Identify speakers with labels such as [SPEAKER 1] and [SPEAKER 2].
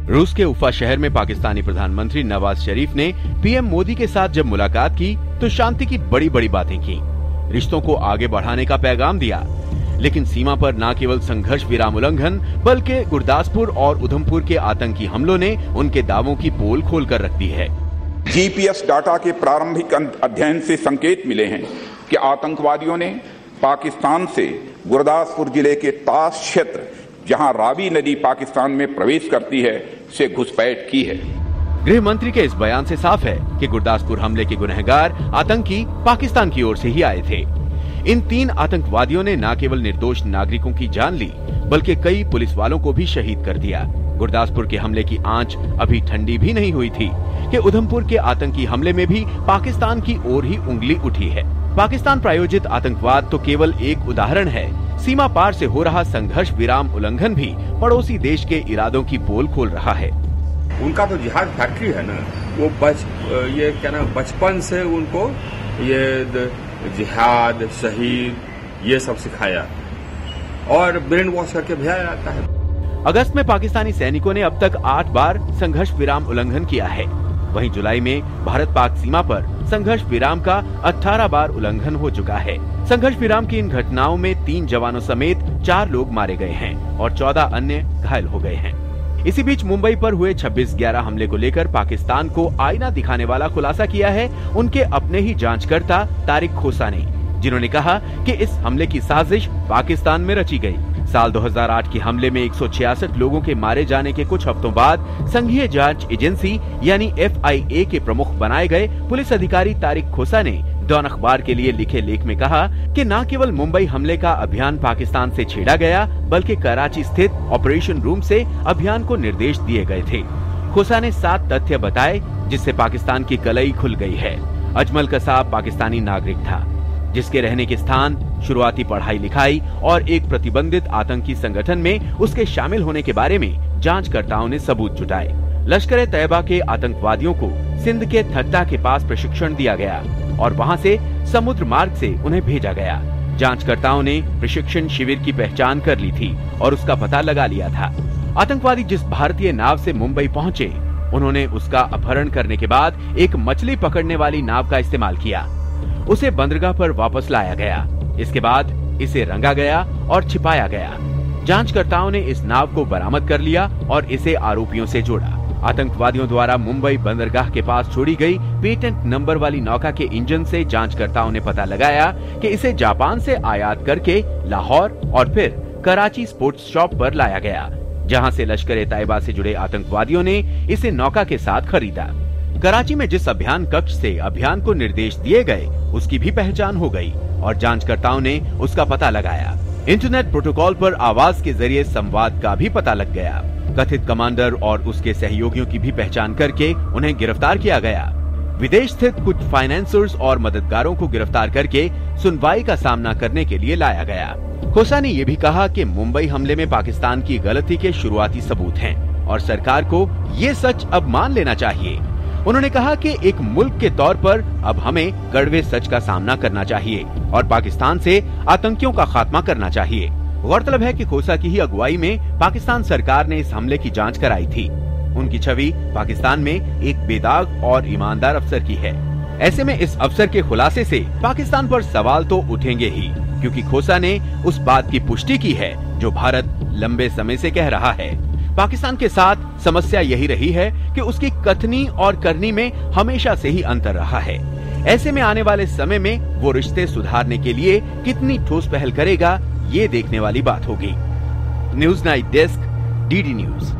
[SPEAKER 1] रूस के उफा शहर में पाकिस्तानी प्रधानमंत्री नवाज शरीफ ने पीएम मोदी के साथ जब मुलाकात की तो शांति की बड़ी बड़ी बातें की, रिश्तों को आगे बढ़ाने का पैगाम दिया। लेकिन सीमा पर न केवल संघर्ष विराम उल्लंघन बल्कि गुरदासपुर और उधमपुर के आतंकी हमलों ने उनके दावों की पोल खोल कर रख दी है।
[SPEAKER 2] जीपीएस डाटा के प्रारंभिक अध्ययन से संकेत मिले हैं कि आतंकवादियों ने पाकिस्तान से गुरदासपुर जिले के ताश क्षेत्र, जहां रावी नदी पाकिस्तान में प्रवेश करती है, से घुसपैठ की है।
[SPEAKER 1] गृह मंत्री के इस बयान से साफ है कि गुरदासपुर हमले के गुनहगार आतंकी पाकिस्तान की ओर से ही आए थे। इन 3 आतंकवादियों ने न केवल निर्दोष नागरिकों की जान ली बल्कि कई पुलिस वालों को भी शहीद कर दिया। गुरदासपुर के हमले की आंच अभी ठंडी भी नहीं हुई थी कि उधमपुर के आतंकी हमले में भी पाकिस्तान की ओर ही उंगली उठी है। पाकिस्तान प्रायोजित आतंकवाद तो केवल एक उदाहरण है, सीमा पार से हो रहा संघर्ष विराम उल्लंघन भी पड़ोसी देश के इरादों की पोल खोल रहा है।
[SPEAKER 3] उनका तो जिहाद फैक्ट्री है ना, वो बचपन से उनको ये जिहाद, शहीद ये सब सिखाया और ब्रेन वॉश करके भेजा जाता है।
[SPEAKER 1] अगस्त में पाकिस्तानी सैनिकों ने अब तक 8 बार संघर्ष विराम उल्लंघन किया है। वहीं जुलाई में भारत पाक सीमा पर संघर्ष विराम का 18 बार उल्लंघन हो चुका है। संघर्ष विराम की इन घटनाओं में 3 जवानों समेत 4 लोग मारे गए हैं और 14 अन्य घायल हो गए हैं। इसी बीच मुंबई पर हुए 26/11 हमले को लेकर पाकिस्तान को आईना दिखाने वाला खुलासा किया है उनके अपने ही जांचकर्ता तारिक खोसा ने, जिन्होंने कहा कि इस हमले की साजिश पाकिस्तान में रची गई। साल 2008 के हमले में 166 लोगों के मारे जाने के कुछ हफ्तों बाद संघीय जांच एजेंसी यानी FIA के प्रमुख बनाए गए पुलिस अधिकारी तारिक खोसा ने डॉन अखबार के लिए लिखे लेख में कहा कि न केवल मुंबई हमले का अभियान पाकिस्तान से छेड़ा गया बल्कि कराची स्थित ऑपरेशन रूम से अभियान को निर्देश दिए गए थे। खोसा ने 7 तथ्य बताए जिससे पाकिस्तान की कलई खुल गई है। अजमल कसाब पाकिस्तानी नागरिक था जिसके रहने के स्थान, शुरुआती पढ़ाई लिखाई और एक प्रतिबंधित आतंकी संगठन में उसके शामिल होने के बारे में जांचकर्ताओं ने सबूत जुटाए। लश्कर ए तैयबा के आतंकवादियों को सिंध के थट्टा के पास प्रशिक्षण दिया गया और वहां से समुद्र मार्ग से उन्हें भेजा गया। जांचकर्ताओं ने प्रशिक्षण शिविर की पहचान कर ली थी और उसका पता लगा लिया था। आतंकवादी जिस भारतीय नाव से मुंबई पहुंचे, उन्होंने उसका अपहरण करने के बाद एक मछली पकड़ने वाली नाव का इस्तेमाल किया। उसे बंदरगाह पर वापस लाया गया। इसके बाद इसे रंगा गया और छिपाया गया। जांचकर्ताओं ने इस नाव को बरामद कर लिया और इसे आरोपियों से जोड़ा। आतंकवादियों द्वारा मुंबई बंदरगाह के पास छोड़ी गई पेटेंट नंबर वाली नौका के इंजन से जांचकर्ताओं ने पता लगाया कि इसे जापान से आयात करके लाहौर और फिर कराची स्पोर्ट्स शॉप पर लाया गया, जहां से लश्कर ए तैयबा से जुड़े आतंकवादियों ने इसे नौका के साथ खरीदा। कराची में जिस अभियान कक्ष से अभियान को निर्देश दिए गए उसकी भी पहचान हो गई और जांचकर्ताओं ने उसका पता लगाया। इंटरनेट प्रोटोकॉल पर आवाज के जरिए संवाद का भी पता लग गया। कथित कमांडर और उसके सहयोगियों की भी पहचान करके उन्हें गिरफ्तार किया गया। विदेश स्थित कुछ फाइनेंसर्स और मददगारों को गिरफ्तार करके सुनवाई का सामना करने के लिए लाया गया। खोसा ने ये भी कहा कि मुंबई हमले में पाकिस्तान की गलती के शुरुआती सबूत हैं और सरकार को ये सच अब मान लेना चाहिए। उन्होंने कहा कि एक मुल्क के तौर पर अब हमें कड़वे सच का सामना करना चाहिए और पाकिस्तान से आतंकियों का खात्मा करना चाहिए। गौरतलब है कि खोसा की ही अगुवाई में पाकिस्तान सरकार ने इस हमले की जांच कराई थी। उनकी छवि पाकिस्तान में एक बेदाग और ईमानदार अफसर की है। ऐसे में इस अफसर के खुलासे से पाकिस्तान पर सवाल तो उठेंगे ही, क्योंकि खोसा ने उस बात की पुष्टि की है जो भारत लंबे समय से कह रहा है। पाकिस्तान के साथ समस्या यही रही है कि उसकी कथनी और करनी में हमेशा से ही अंतर रहा है। ऐसे में आने वाले समय में वो रिश्ते सुधारने के लिए कितनी ठोस पहल करेगा, ये देखने वाली बात होगी। News night desk, DD news.